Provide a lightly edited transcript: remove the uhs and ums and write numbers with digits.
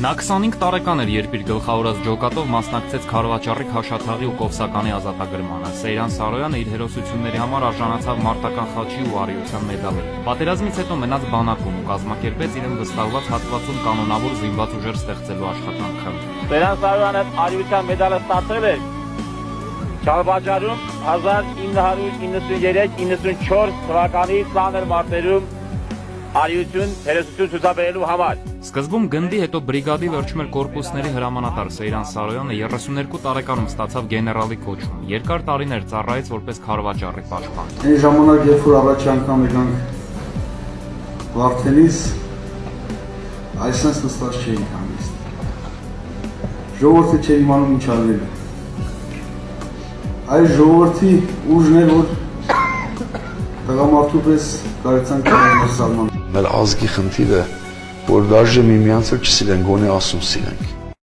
Նա 25 տարեկան էր, երբ իր գլխավորած ջոկատով մասնակցեց Քարվաճառի Քաշաթաղի ու Կովսականի ազատագրմանը։ Սեյրան Սարոյանը իր հերոսությունների համար արժանացավ մարտական խաչի ու առիության մեդալի։ Պատերազմից հետո մնաց բանակում ու կազմակերպեց իրեն վստահված հատվածում կանոնավոր զինված ուժեր ստեղծելու աշխատանքը։ Սեյրան Սարոյանը առիության մեդալը ստացել էր Քարվաճառում 1993-94 թվականի ծանր մարտերում առիություն հերոսություն ցուցաբերելու համար։ Սկզբում գնդի, հետո բրիգադի, վերջում էլ կորպուսների հրամանատար Սեյրան Սարոյանը 32 տարեկանում ստացավ գեներալի կոչում։ Երկար տարիներ ծառայեց որպես Քարվաճառի պաշտպան։ Այն ժամանակ, երբ որ առաջ անգամ եկանք Վարդենից, այսպես նստած չէինք հանգիստ։ Ժողովուրդը չէր իմանում ինչ անել։ Այս ժողովրդի ուժն էր, որ տղամարդու պես կարեցանք մեր սալման։ Մեր ազգի խնդիրը, որ դաժե միմյանցը չսիրենք, գոնե ասում սիրենք։